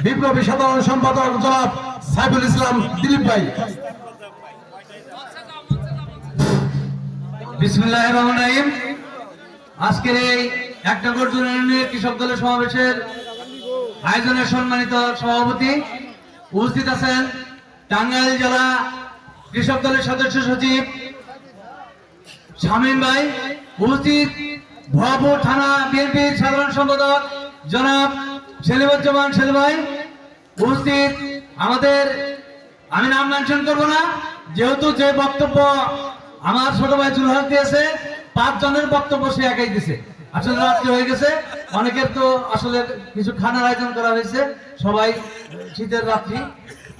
বিপ্লবী সাধারণ সম্পাদক জনাব সাইফুল ইসলাম দিলীপ ভাই। বিসমিল্লাহির রহমানির রহিম। আজকের এই ১ নগর ইউনিয়নের কৃষক দলের সমাবেশের আয়োজনের সম্মানিত সভাপতি উপস্থিত আছেন টাঙ্গাইল জেলা কৃষক দলের সদস্য সচিব শামীম ভাই, উপস্থিত ভবাপুর থানা বিএনপির সাধারণ সম্পাদক জনাব সেলিমুজ্জামান সেলিম ভাই, উপস্থিত আমাদের, আমি নাম মেনশন করবো না যেহেতু যে বক্তব্য আমার ছোট ভাই জুলহাস দিয়েছে ৫ জনের বক্তব্য সে একাই দিছে। আসলে রাত্রি হয়ে গেছে, অনেকের তো আসলে কিছু খানার আয়োজন করা হয়েছে, সবাই শীতের রাত্রি।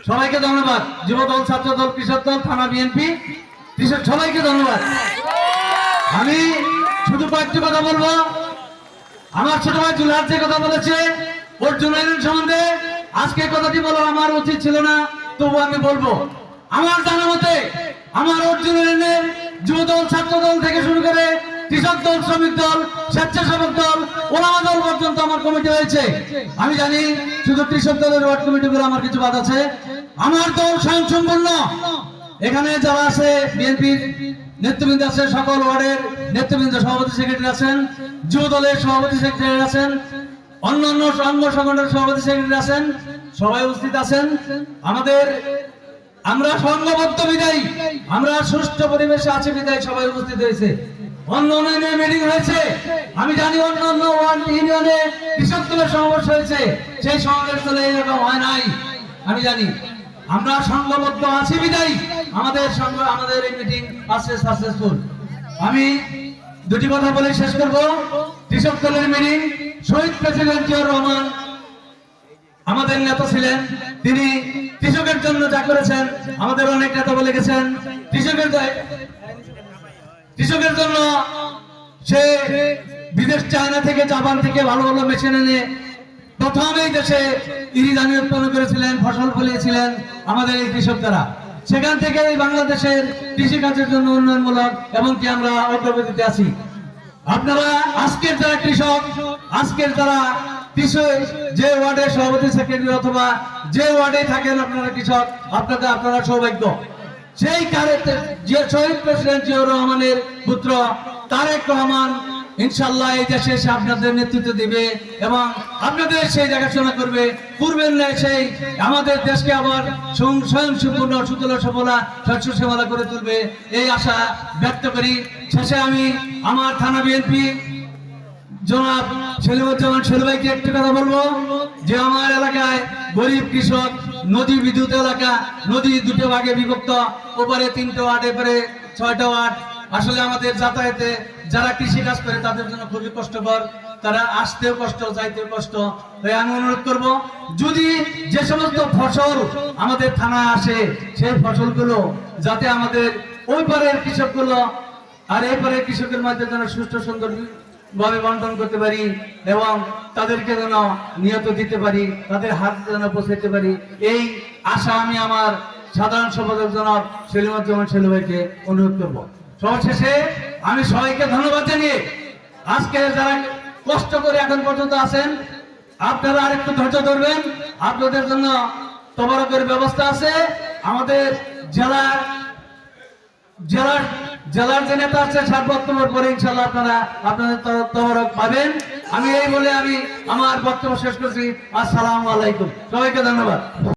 সবাইকে ধন্যবাদ। যুব দল, ছাত্র দল, কৃষক দল, থানা বিএনপি, কৃষক সবাইকে ধন্যবাদ। আমি শুধু কয়েকটি কথা বলবো। আমার ছোট ভাই জুলহাস যে কথা বলেছে অর্জুন সম্বন্ধে, আজকে কথাটি বলা আমার উচিত ছিল না, তবু আমি বলবো। আমার জানা মতে আমার অর্জুন যুব দল, ছাত্র দল থেকে শুরু করে কৃষক দল, শ্রমিক দল, স্বেচ্ছাসেবক দল, ওলামা দল পর্যন্ত আমার কমিটি হয়েছে। আমি জানি শুধু কৃষক দলের ওয়ার্ড কমিটি করে আমার কিছু বাদ আছে। আমার দল স্বয়ংসম্পূর্ণ। এখানে যারা আছে বিএনপির নেতৃবৃন্দ আছে, সকল ওয়ার্ডের নেতৃবৃন্দ, সভাপতি সেক্রেটারি আছেন, যুব দলের সভাপতি সেক্রেটারি আছেন, অন্যান্য অঙ্গ সংগঠনের সভাপতি সেক্রেটারি আছেন, সবাই উপস্থিত আছেন। আমরা সংঘবদ্ধ বিদায়, আমরা সুষ্ঠু পরিবেশে আছি বিদায় সবাই উপস্থিত হয়েছে। অন্য মিটিং হয়েছে, আমি জানি অন্যান্য ইউনিয়নে কৃষক দলের সমাবেশ হয়েছে, সেই সমাবেশ দলে এরকম হয় নাই, আমি জানি। আমরা সংঘবদ্ধ আছি বিদায় আমাদের এই মিটিং আছে সাকসেসফুল। আমি দুটি কথা বলে শেষ করব। কৃষক দলের মিটিং, শহীদ প্রেসিডেন্ট জিয়াউর রহমান আমাদের নেতা ছিলেন, তিনি কৃষকের জন্য যা করেছেন আমাদের অনেক নেতা বলে গেছেন। কৃষকের জন্য সে বিদেশ, চায়না থেকে, জাপান থেকে ভালো ভালো মেশিন এনে প্রথমেই দেশে ইরিধানি উৎপন্ন করেছিলেন, ফসল ফলিয়েছিলেন আমাদের এই কৃষক দ্বারা। সেখান থেকে এই বাংলাদেশের কৃষিকাজের জন্য উন্নয়নমূলক এবং কি আমরা অগ্রগতিতে আছি। আপনারা আজকের যারা কৃষক, আজকের যারা যে ওয়ার্ডের সভাপতি সেক্রেটারি অথবা যে ওয়ার্ডে থাকেন আপনারা কৃষক, আপনারা সৌভাগ্য। সেই যে শহীদ প্রেসিডেন্ট জিয়াউর রহমানের পুত্র তারেক রহমান ইনশাআল্লাহ এই দেশে এসে আপনাদের নেতৃত্ব দিবে এবং আপনাদের সেই দেখাশোনা করবে। পূর্বের ন্যায় সেই আমাদের দেশকে আবার স্বয়ংসম্পূর্ণ, সুতলা সফলা, শস্য শ্যামলা করে তুলবে, এই আশা ব্যক্ত করি। শেষে আমি আমার থানা বিএনপি জনাব সেলিমুজ্জামান সেলিম ভাইকে একটি কথা বলবো যে আমার এলাকায় গরিব কৃষক, নদী বিদ্যুৎ এলাকা, নদী দুটো ভাগে বিভক্ত, ওপারে 3টে ওয়ার্ড, এপারে 6টা ওয়ার্ড। আসলে আমাদের যাতায়াতে যারা কৃষি কাজ করে তাদের জন্য খুবই কষ্টকর, তারা আসতেও কষ্ট, যাইতেও কষ্ট। তাই আমি অনুরোধ করব, যদি যে সমস্ত ফসল আমাদের থানায় আসে সেই ফসলগুলো যাতে আমাদের ওই পারের কৃষকগুলো আর এই পারের কৃষকের মধ্যে যেন সুষ্ঠু সুন্দর ভাবে বন্টন করতে পারি এবং তাদেরকে যেন নিয়ত দিতে পারি, তাদের হাত যেন পৌঁছাতে পারি, এই আশা আমি আমার সাধারণ সম্পাদক জনাব সেলিমুজ্জামান সেলিম ভাইকে অনুরোধ করব। সবশেষে আমি সবাইকে ধন্যবাদ জানিয়ে, আজকে যারা কষ্ট করে এখন পর্যন্ত আছেন আপনারা আরেকটু ধৈর্য ধরবেন, আপনাদের জন্য তবরকের ব্যবস্থা আছে। আমাদের জেলার যে নেতা আছে 7 বক্তব্যের পরে ইনশাআল্লাহ আপনাদের তবরক পাবেন। আমি এই বলে আমি আমার বক্তব্য শেষ করছি। আসসালামু আলাইকুম, সবাইকে ধন্যবাদ।